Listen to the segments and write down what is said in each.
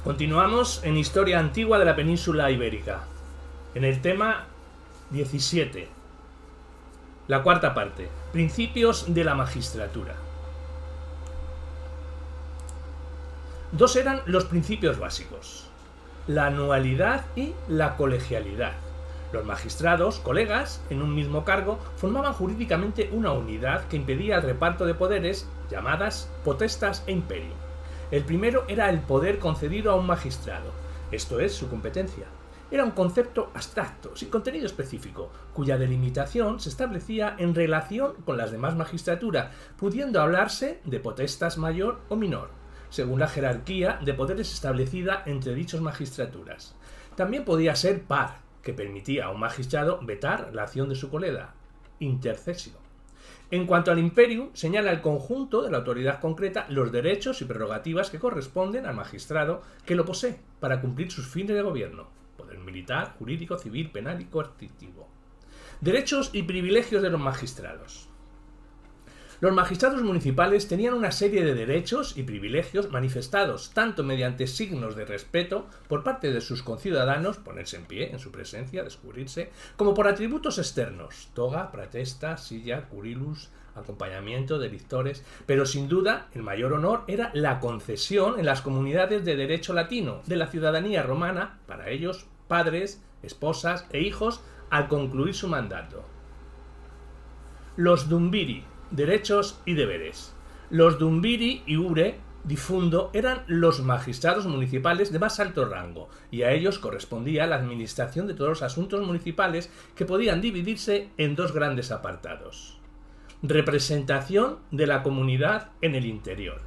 Continuamos en Historia Antigua de la Península Ibérica, en el tema 17, la cuarta parte, Principios de la Magistratura. Dos eran los principios básicos: la anualidad y la colegialidad. Los magistrados, colegas, en un mismo cargo, formaban jurídicamente una unidad que impedía el reparto de poderes, llamadas potestas e imperio. El primero era el poder concedido a un magistrado, esto es, su competencia. Era un concepto abstracto, sin contenido específico, cuya delimitación se establecía en relación con las demás magistraturas, pudiendo hablarse de potestas mayor o menor, según la jerarquía de poderes establecida entre dichas magistraturas. También podía ser par, que permitía a un magistrado vetar la acción de su colega, intercesio. En cuanto al imperium, señala el conjunto de la autoridad concreta, los derechos y prerrogativas que corresponden al magistrado que lo posee para cumplir sus fines de gobierno: poder militar, jurídico, civil, penal y coercitivo. Derechos y privilegios de los magistrados. Los magistrados municipales tenían una serie de derechos y privilegios manifestados tanto mediante signos de respeto por parte de sus conciudadanos, ponerse en pie en su presencia, descubrirse, como por atributos externos: toga, pratesta, silla, curilus, acompañamiento de lictores. Pero sin duda el mayor honor era la concesión en las comunidades de derecho latino de la ciudadanía romana para ellos, padres, esposas e hijos, al concluir su mandato. Los dumbiri, derechos y deberes. Los dumbiri iure difundo eran los magistrados municipales de más alto rango, y a ellos correspondía la administración de todos los asuntos municipales, que podían dividirse en dos grandes apartados: representación de la comunidad en el interior,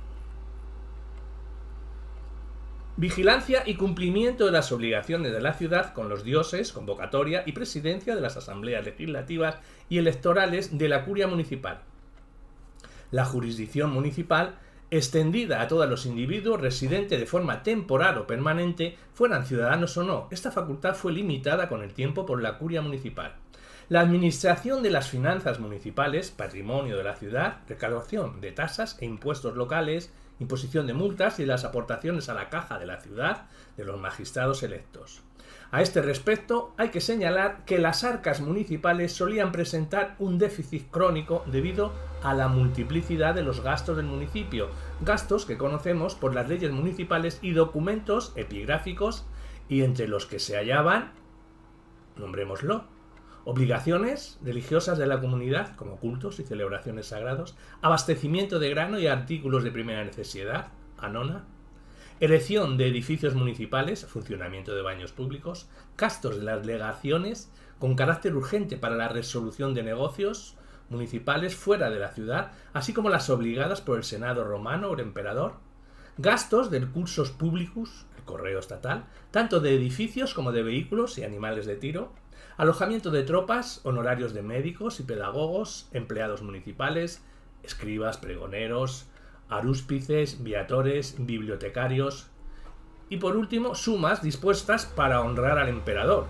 vigilancia y cumplimiento de las obligaciones de la ciudad con los dioses, convocatoria y presidencia de las asambleas legislativas y electorales de la curia municipal. La jurisdicción municipal, extendida a todos los individuos residentes de forma temporal o permanente, fueran ciudadanos o no. Esta facultad fue limitada con el tiempo por la curia municipal. La administración de las finanzas municipales, patrimonio de la ciudad, recaudación de tasas e impuestos locales, imposición de multas y las aportaciones a la caja de la ciudad de los magistrados electos. A este respecto, hay que señalar que las arcas municipales solían presentar un déficit crónico debido a la multiplicidad de los gastos del municipio, gastos que conocemos por las leyes municipales y documentos epigráficos, y entre los que se hallaban, nombrémoslo, obligaciones religiosas de la comunidad, como cultos y celebraciones sagrados, abastecimiento de grano y artículos de primera necesidad, anona, erección de edificios municipales, funcionamiento de baños públicos, gastos de las legaciones con carácter urgente para la resolución de negocios municipales fuera de la ciudad, así como las obligadas por el Senado romano o el emperador, gastos del cursus publicus, el correo estatal, tanto de edificios como de vehículos y animales de tiro, alojamiento de tropas, honorarios de médicos y pedagogos, empleados municipales, escribas, pregoneros, arúspices, viatores, bibliotecarios y, por último, sumas dispuestas para honrar al emperador,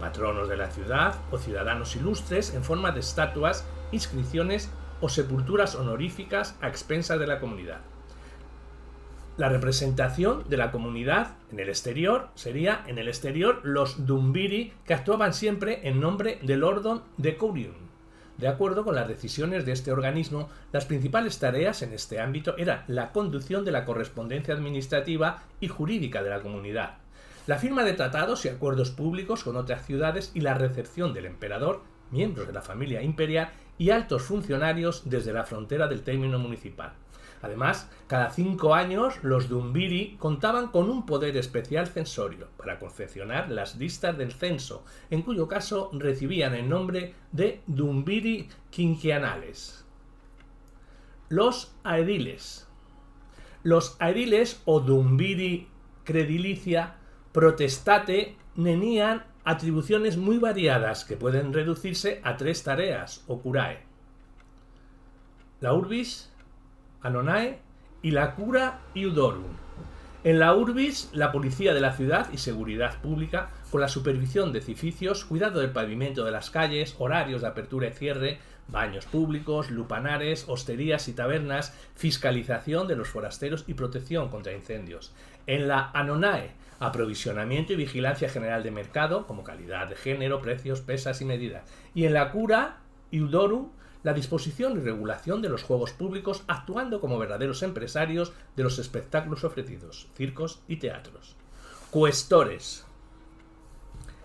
patronos de la ciudad o ciudadanos ilustres en forma de estatuas, inscripciones o sepulturas honoríficas a expensas de la comunidad. La representación de la comunidad en el exterior sería, en el exterior, los dumbiri, que actuaban siempre en nombre del Ordon Decurium. De acuerdo con las decisiones de este organismo, las principales tareas en este ámbito eran la conducción de la correspondencia administrativa y jurídica de la comunidad, la firma de tratados y acuerdos públicos con otras ciudades y la recepción del emperador, miembros de la familia imperial y altos funcionarios desde la frontera del término municipal. Además, cada 5 años los dumbiri contaban con un poder especial censorio para confeccionar las listas del censo, en cuyo caso recibían el nombre de dumbiri quinquenales. Los aediles. Los aediles o dumbiri credilicia protestate tenían atribuciones muy variadas que pueden reducirse a 3 tareas o curae: la urbis, anonae y la cura iudorum. En la urbis, la policía de la ciudad y seguridad pública, con la supervisión de edificios, cuidado del pavimento de las calles, horarios de apertura y cierre, baños públicos, lupanares, hosterías y tabernas, fiscalización de los forasteros y protección contra incendios. En la Anonae, aprovisionamiento y vigilancia general de mercado, como calidad de género, precios, pesas y medidas. Y en la Cura Iudorum, la disposición y regulación de los juegos públicos, actuando como verdaderos empresarios de los espectáculos ofrecidos, circos y teatros. Cuestores.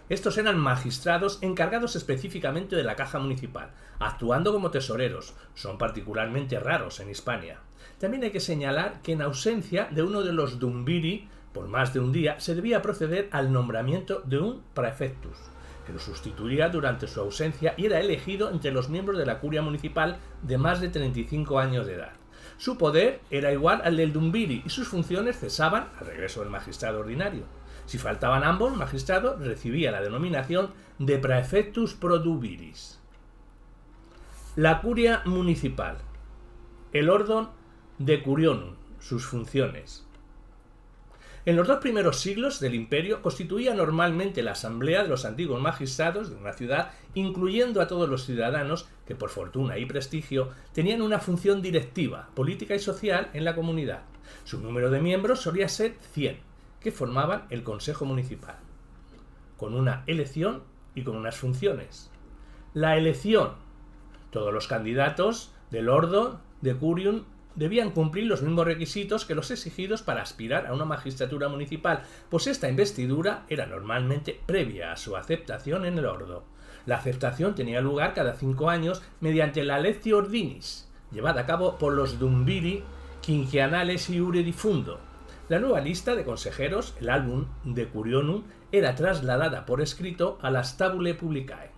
Estos eran magistrados encargados específicamente de la caja municipal, actuando como tesoreros. Son particularmente raros en Hispania. También hay que señalar que en ausencia de uno de los dumbiri, por más de un día, se debía proceder al nombramiento de un praefectus, que lo sustituiría durante su ausencia y era elegido entre los miembros de la curia municipal de más de 35 años de edad. Su poder era igual al del dumbiri y sus funciones cesaban al regreso del magistrado ordinario. Si faltaban ambos, el magistrado recibía la denominación de praefectus produbiris. La curia municipal. El ordon decurionum, sus funciones. En los 2 primeros siglos del imperio constituía normalmente la asamblea de los antiguos magistrados de una ciudad, incluyendo a todos los ciudadanos que por fortuna y prestigio tenían una función directiva, política y social en la comunidad. Su número de miembros solía ser 100, que formaban el Consejo Municipal, con una elección y con unas funciones. La elección. Todos los candidatos del Ordo Decurium debían cumplir los mismos requisitos que los exigidos para aspirar a una magistratura municipal, pues esta investidura era normalmente previa a su aceptación en el Ordo. La aceptación tenía lugar cada 5 años mediante la Lectio Ordinis, llevada a cabo por los Dumbiri quinquenales iure difundo. La nueva lista de consejeros, el Album Decurionum, era trasladada por escrito a las Tabulae Publicae.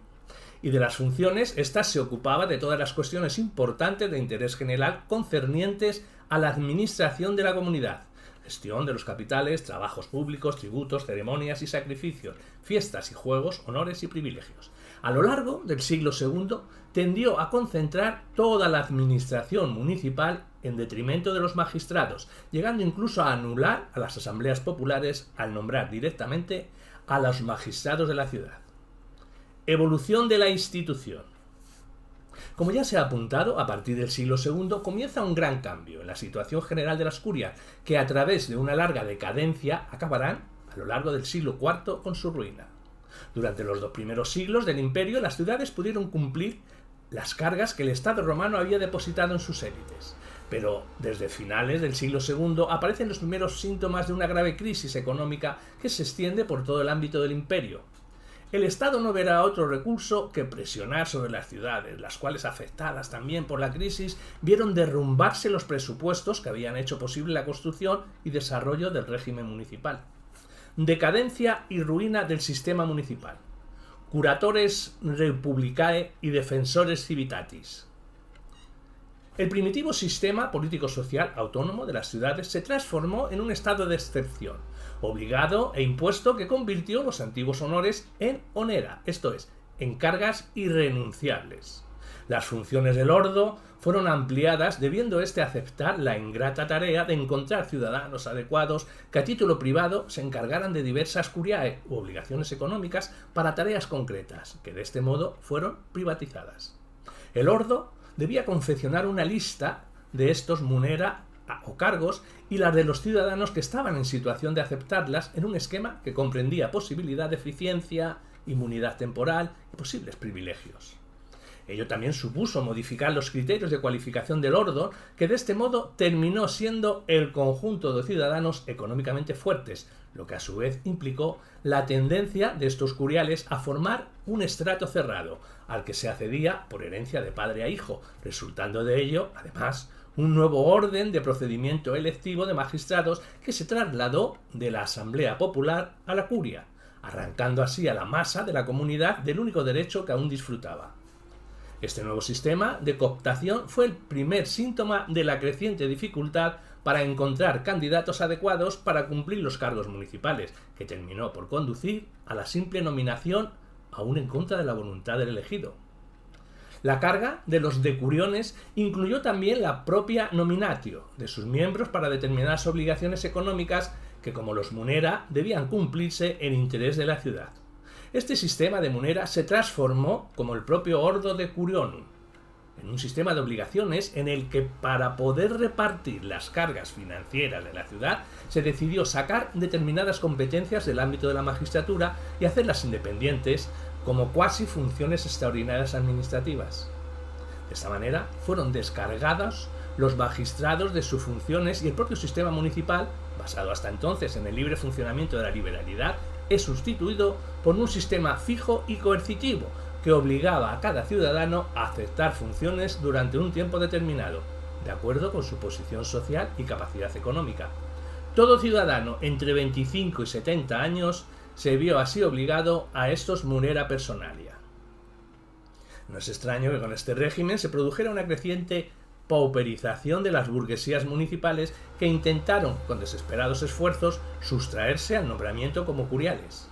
Y de las funciones, ésta se ocupaba de todas las cuestiones importantes de interés general concernientes a la administración de la comunidad, gestión de los capitales, trabajos públicos, tributos, ceremonias y sacrificios, fiestas y juegos, honores y privilegios. A lo largo del siglo II tendió a concentrar toda la administración municipal en detrimento de los magistrados, llegando incluso a anular a las asambleas populares al nombrar directamente a los magistrados de la ciudad. Evolución de la institución. Como ya se ha apuntado, a partir del siglo II comienza un gran cambio en la situación general de las curias, que a través de una larga decadencia acabarán a lo largo del siglo IV con su ruina. Durante los 2 primeros siglos del imperio, las ciudades pudieron cumplir las cargas que el Estado romano había depositado en sus élites. Pero desde finales del siglo II aparecen los primeros síntomas de una grave crisis económica que se extiende por todo el ámbito del imperio. El Estado no verá otro recurso que presionar sobre las ciudades, las cuales, afectadas también por la crisis, vieron derrumbarse los presupuestos que habían hecho posible la construcción y desarrollo del régimen municipal. Decadencia y ruina del sistema municipal. Curatores Republicae y Defensores Civitatis. El primitivo sistema político-social autónomo de las ciudades se transformó en un estado de excepción, obligado e impuesto, que convirtió los antiguos honores en onera, esto es, en cargas irrenunciables. Las funciones del Ordo fueron ampliadas, debiendo éste aceptar la ingrata tarea de encontrar ciudadanos adecuados que a título privado se encargaran de diversas curiae u obligaciones económicas para tareas concretas, que de este modo fueron privatizadas. El Ordo debía confeccionar una lista de estos munera o cargos y las de los ciudadanos que estaban en situación de aceptarlas en un esquema que comprendía posibilidad de eficiencia, inmunidad temporal y posibles privilegios. Ello también supuso modificar los criterios de cualificación del Ordo, que de este modo terminó siendo el conjunto de ciudadanos económicamente fuertes, lo que a su vez implicó la tendencia de estos curiales a formar un estrato cerrado, al que se accedía por herencia de padre a hijo, resultando de ello, además, un nuevo orden de procedimiento electivo de magistrados que se trasladó de la Asamblea Popular a la curia, arrancando así a la masa de la comunidad del único derecho que aún disfrutaba. Este nuevo sistema de cooptación fue el primer síntoma de la creciente dificultad para encontrar candidatos adecuados para cumplir los cargos municipales, que terminó por conducir a la simple nominación aún en contra de la voluntad del elegido. La carga de los decuriones incluyó también la propia nominatio de sus miembros para determinadas obligaciones económicas que, como los munera, debían cumplirse en interés de la ciudad. Este sistema de munera se transformó como el propio Ordo Decurionum, en un sistema de obligaciones en el que, para poder repartir las cargas financieras de la ciudad, se decidió sacar determinadas competencias del ámbito de la magistratura y hacerlas independientes como cuasi funciones extraordinarias administrativas. De esta manera fueron descargados los magistrados de sus funciones y el propio sistema municipal, basado hasta entonces en el libre funcionamiento de la liberalidad, es sustituido por un sistema fijo y coercitivo que obligaba a cada ciudadano a aceptar funciones durante un tiempo determinado, de acuerdo con su posición social y capacidad económica. Todo ciudadano entre 25 y 70 años se vio así obligado a estos munera personalia. No es extraño que con este régimen se produjera una creciente pauperización de las burguesías municipales que intentaron, con desesperados esfuerzos, sustraerse al nombramiento como curiales.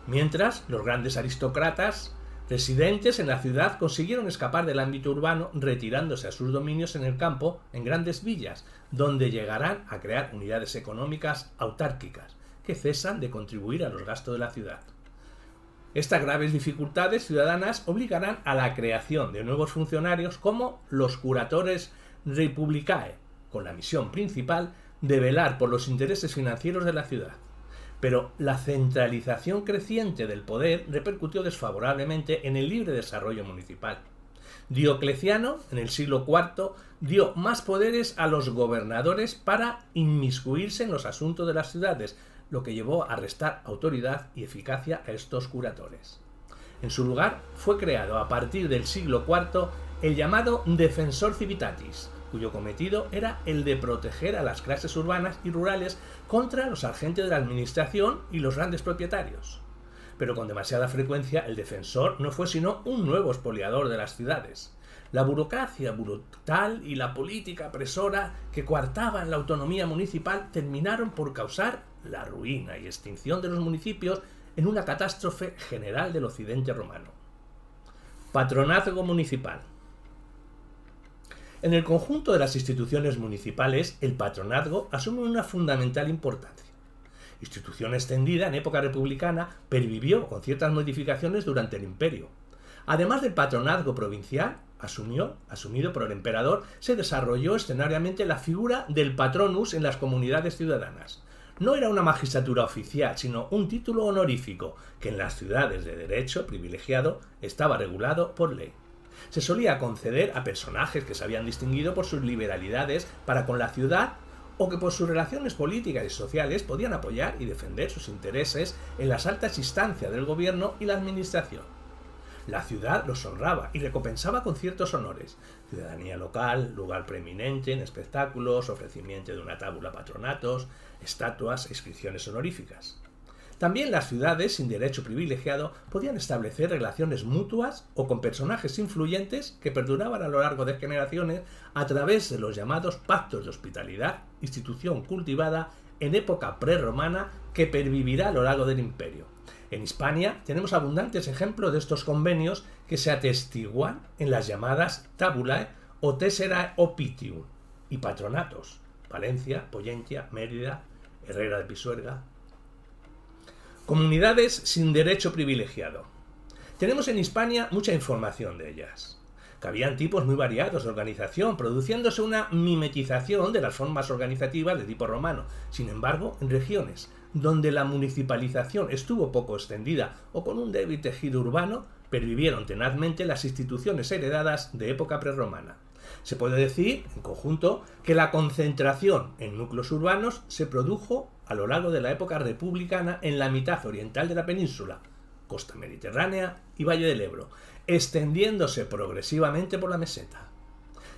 Mientras, los grandes aristócratas residentes en la ciudad consiguieron escapar del ámbito urbano retirándose a sus dominios en el campo, en grandes villas, donde llegarán a crear unidades económicas autárquicas, que cesan de contribuir a los gastos de la ciudad. Estas graves dificultades ciudadanas obligarán a la creación de nuevos funcionarios como los curatores republicae, con la misión principal de velar por los intereses financieros de la ciudad. Pero la centralización creciente del poder repercutió desfavorablemente en el libre desarrollo municipal. Diocleciano, en el siglo IV, dio más poderes a los gobernadores para inmiscuirse en los asuntos de las ciudades, lo que llevó a restar autoridad y eficacia a estos curatores. En su lugar, fue creado a partir del siglo IV el llamado Defensor Civitatis, cuyo cometido era el de proteger a las clases urbanas y rurales contra los agentes de la administración y los grandes propietarios. Pero con demasiada frecuencia el defensor no fue sino un nuevo expoliador de las ciudades. La burocracia brutal y la política opresora que coartaban la autonomía municipal terminaron por causar la ruina y extinción de los municipios en una catástrofe general del occidente romano. Patronazgo municipal. En el conjunto de las instituciones municipales, el patronazgo asume una fundamental importancia. Institución extendida en época republicana, pervivió con ciertas modificaciones durante el imperio. Además del patronazgo provincial, asumido por el emperador, se desarrolló escenariamente la figura del patronus en las comunidades ciudadanas. No era una magistratura oficial, sino un título honorífico, que en las ciudades de derecho privilegiado estaba regulado por ley. Se solía conceder a personajes que se habían distinguido por sus liberalidades para con la ciudad o que por sus relaciones políticas y sociales podían apoyar y defender sus intereses en las altas instancias del gobierno y la administración. La ciudad los honraba y recompensaba con ciertos honores: ciudadanía local, lugar preeminente en espectáculos, ofrecimiento de una tábula patronatos, estatuas e inscripciones honoríficas. También las ciudades sin derecho privilegiado podían establecer relaciones mutuas o con personajes influyentes que perduraban a lo largo de generaciones a través de los llamados pactos de hospitalidad, institución cultivada en época prerromana que pervivirá a lo largo del imperio. En Hispania tenemos abundantes ejemplos de estos convenios que se atestiguan en las llamadas tabulae o tesserae opitium y patronatos: Valencia, Pollentia, Mérida, Herrera de Pisuerga. Comunidades sin derecho privilegiado. Tenemos en Hispania mucha información de ellas. Cabían tipos muy variados de organización, produciéndose una mimetización de las formas organizativas de tipo romano. Sin embargo, en regiones donde la municipalización estuvo poco extendida o con un débil tejido urbano, pervivieron tenazmente las instituciones heredadas de época prerromana. Se puede decir, en conjunto, que la concentración en núcleos urbanos se produjo a lo largo de la época republicana en la mitad oriental de la península, costa mediterránea y valle del Ebro, extendiéndose progresivamente por la meseta.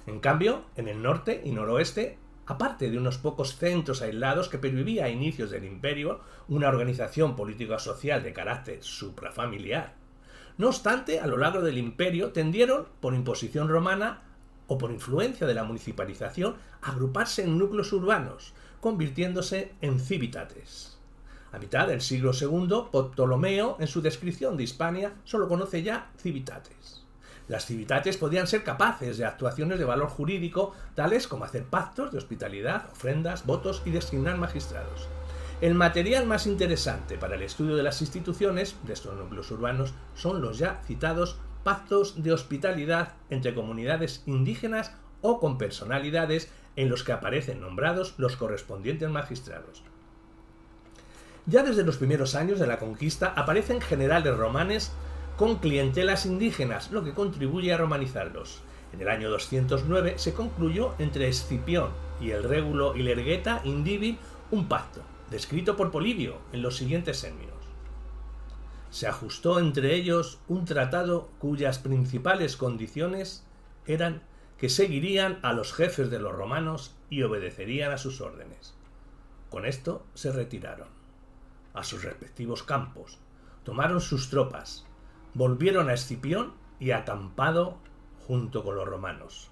En cambio, en el norte y noroeste, aparte de unos pocos centros aislados que pervivía a inicios del imperio, una organización político-social de carácter suprafamiliar. No obstante, a lo largo del imperio tendieron, por imposición romana o por influencia de la municipalización, a agruparse en núcleos urbanos, convirtiéndose en civitates. A mitad del siglo II, Ptolomeo, en su descripción de Hispania, solo conoce ya civitates. Las civitates podían ser capaces de actuaciones de valor jurídico, tales como hacer pactos de hospitalidad, ofrendas, votos y designar magistrados. El material más interesante para el estudio de las instituciones de estos núcleos urbanos son los ya citados pactos de hospitalidad entre comunidades indígenas o con personalidades en los que aparecen nombrados los correspondientes magistrados. Ya desde los primeros años de la conquista aparecen generales romanes con clientelas indígenas, lo que contribuye a romanizarlos. En el año 209 se concluyó entre Escipión y el régulo Ilergeta Indíbil un pacto, descrito por Polibio en los siguientes términos. Se ajustó entre ellos un tratado cuyas principales condiciones eran que seguirían a los jefes de los romanos y obedecerían a sus órdenes. Con esto se retiraron a sus respectivos campos, tomaron sus tropas, volvieron a Escipión y acampado junto con los romanos.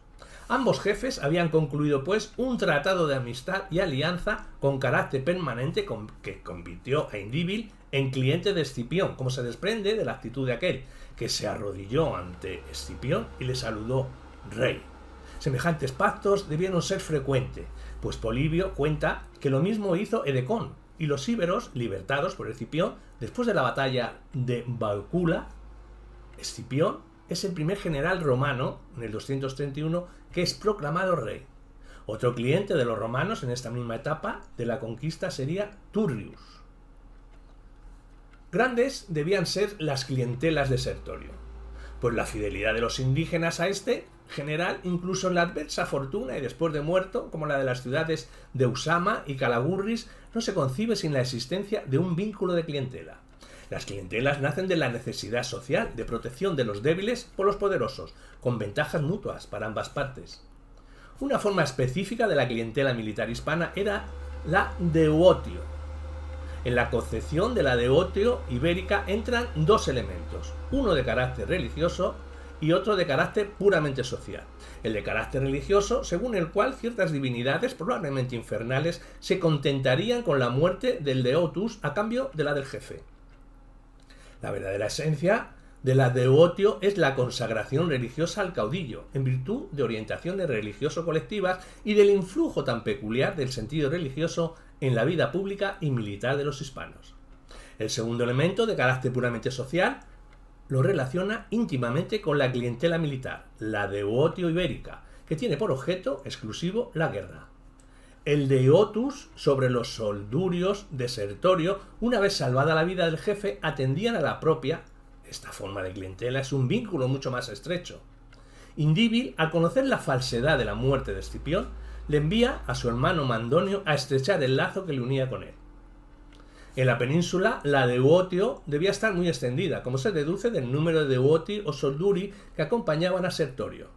Ambos jefes habían concluido pues un tratado de amistad y alianza con carácter permanente que convirtió a Indíbil en cliente de Escipión, como se desprende de la actitud de aquel, que se arrodilló ante Escipión y le saludó rey. Semejantes pactos debieron ser frecuentes, pues Polibio cuenta que lo mismo hizo Edecón, y los íberos, libertados por Escipión, después de la batalla de Bácula. Escipión es el primer general romano, en el 231, que es proclamado rey. Otro cliente de los romanos en esta misma etapa de la conquista sería Turrius. Grandes debían ser las clientelas de Sertorio, pues la fidelidad de los indígenas a este general, incluso en la adversa fortuna y después de muerto, como la de las ciudades de Usama y Calagurris, no se concibe sin la existencia de un vínculo de clientela. Las clientelas nacen de la necesidad social de protección de los débiles por los poderosos, con ventajas mutuas para ambas partes. Una forma específica de la clientela militar hispana era la deotio. En la concepción de la deotio ibérica entran dos elementos, uno de carácter religioso y otro de carácter puramente social. El de carácter religioso, según el cual ciertas divinidades, probablemente infernales, se contentarían con la muerte del deotus a cambio de la del jefe. La verdadera esencia de la deotio es la consagración religiosa al caudillo, en virtud de orientaciones religioso-colectivas y del influjo tan peculiar del sentido religioso en la vida pública y militar de los hispanos. El segundo elemento, de carácter puramente social, lo relaciona íntimamente con la clientela militar, la deotio ibérica, que tiene por objeto exclusivo la guerra. El deotus sobre los soldurios de Sertorio, una vez salvada la vida del jefe, atendían a la propia. Esta forma de clientela es un vínculo mucho más estrecho. Indíbil, al conocer la falsedad de la muerte de Escipión, le envía a su hermano Mandonio a estrechar el lazo que le unía con él. En la península, la deotio debía estar muy extendida, como se deduce del número de deoti o solduri que acompañaban a Sertorio.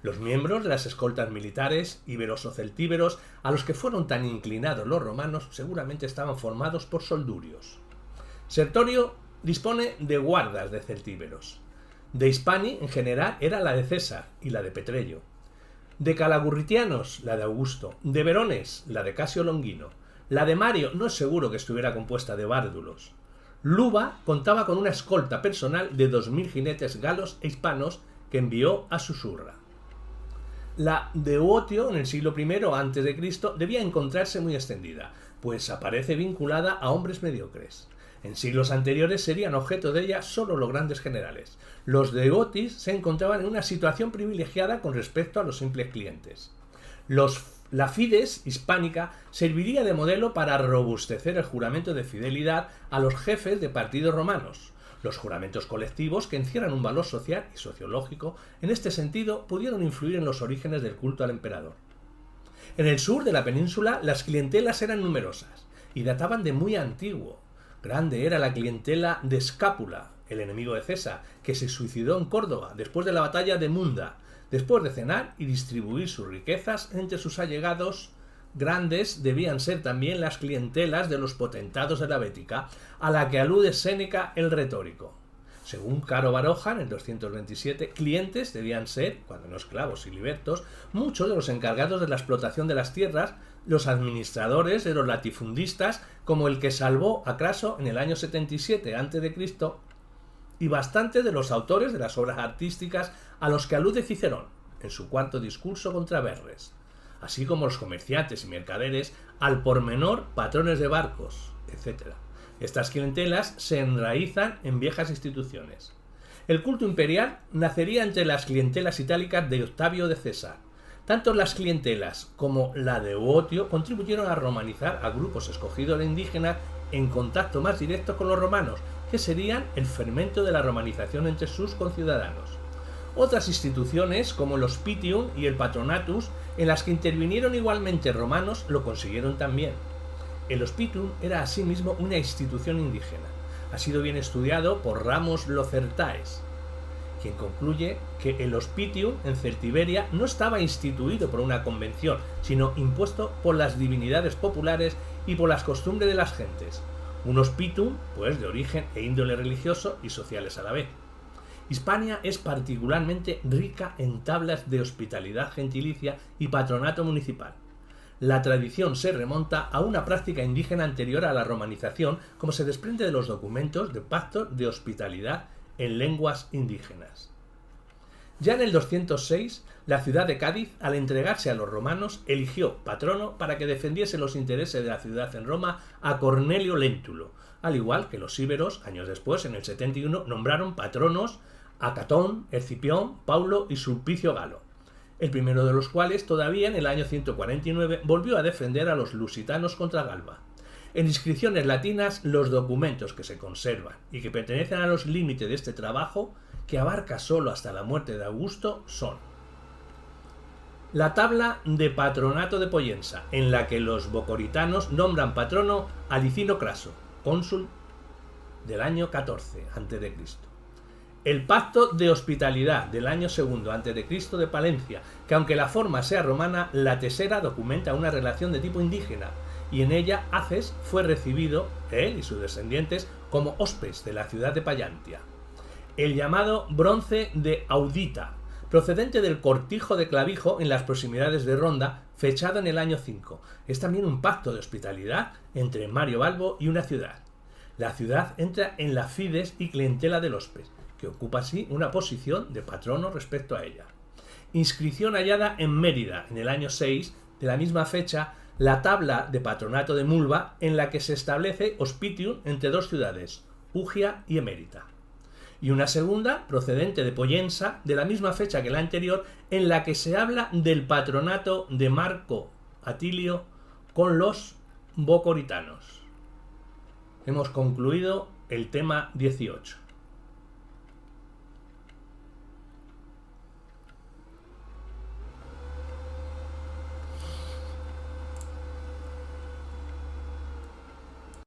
Los miembros de las escoltas militares, íberos o celtíberos, a los que fueron tan inclinados los romanos, seguramente estaban formados por soldurios. Sertorio dispone de guardas de celtíberos. De Hispani, en general, era la de César y la de Petrello. De calagurritianos, la de Augusto. De Verones, la de Casio Longino. La de Mario no es seguro que estuviera compuesta de bárdulos. Luba contaba con una escolta personal de 2000 jinetes galos e hispanos que envió a Susurra. La deotio en el siglo I a.C. debía encontrarse muy extendida, pues aparece vinculada a hombres mediocres. En siglos anteriores serían objeto de ella solo los grandes generales. Los deotis se encontraban en una situación privilegiada con respecto a los simples clientes. La fides hispánica serviría de modelo para robustecer el juramento de fidelidad a los jefes de partidos romanos. Los juramentos colectivos, que encierran un valor social y sociológico, en este sentido pudieron influir en los orígenes del culto al emperador. En el sur de la península las clientelas eran numerosas y databan de muy antiguo. Grande era la clientela de Escápula, el enemigo de César, que se suicidó en Córdoba después de la batalla de Munda, después de cenar y distribuir sus riquezas entre sus allegados. Grandes debían ser también las clientelas de los potentados de la Bética, a la que alude Séneca el retórico. Según Caro Baroja, en el 227, clientes debían ser, cuando no esclavos y libertos, muchos de los encargados de la explotación de las tierras, los administradores de los latifundistas, como el que salvó a Craso en el año 77 a.C., y bastante de los autores de las obras artísticas a los que alude Cicerón, en su cuarto discurso contra Verres, así como los comerciantes y mercaderes, al por menor patrones de barcos, etc. Estas clientelas se enraizan en viejas instituciones. El culto imperial nacería entre las clientelas itálicas de Octavio de César. Tanto las clientelas como la de Otio contribuyeron a romanizar a grupos escogidos de indígenas en contacto más directo con los romanos, que serían el fermento de la romanización entre sus conciudadanos. Otras instituciones, como el Hospitium y el Patronatus, en las que intervinieron igualmente romanos, lo consiguieron también. El Hospitium era asimismo una institución indígena. Ha sido bien estudiado por Ramos Locertaes, quien concluye que el Hospitium en Celtiberia no estaba instituido por una convención, sino impuesto por las divinidades populares y por las costumbres de las gentes. Un hospitium, pues, de origen e índole religioso y sociales a la vez. Hispania es particularmente rica en tablas de hospitalidad gentilicia y patronato municipal. La tradición se remonta a una práctica indígena anterior a la romanización, como se desprende de los documentos de pactos de hospitalidad en lenguas indígenas. Ya en el 206, la ciudad de Cádiz, al entregarse a los romanos, eligió patrono para que defendiese los intereses de la ciudad en Roma a Cornelio Léntulo, al igual que los íberos, años después, en el 71, nombraron patronos a Catón, Escipión, Paulo y Sulpicio Galo, el primero de los cuales todavía en el año 149 volvió a defender a los lusitanos contra Galba. En inscripciones latinas, los documentos que se conservan y que pertenecen a los límites de este trabajo, que abarca solo hasta la muerte de Augusto, son la tabla de patronato de Poyensa, en la que los bocoritanos nombran patrono a Licino Craso, cónsul del año 14 a.C. El pacto de hospitalidad del año 2 a.C. de Palencia, que aunque la forma sea romana, la tesera documenta una relación de tipo indígena, y en ella Aces fue recibido, él y sus descendientes, como hospes de la ciudad de Pallantia. El llamado bronce de Audita, procedente del cortijo de Clavijo en las proximidades de Ronda, fechado en el año 5. Es también un pacto de hospitalidad entre Mario Balbo y una ciudad. La ciudad entra en la fides y clientela del hospes, que ocupa así una posición de patrono respecto a ella. Inscripción hallada en Mérida en el año 6, de la misma fecha, la tabla de patronato de Mulva, en la que se establece hospitium entre dos ciudades, Ugia y Emérita. Y una segunda, procedente de Poyensa, de la misma fecha que la anterior, en la que se habla del patronato de Marco Atilio con los bocoritanos. Hemos concluido el tema 18.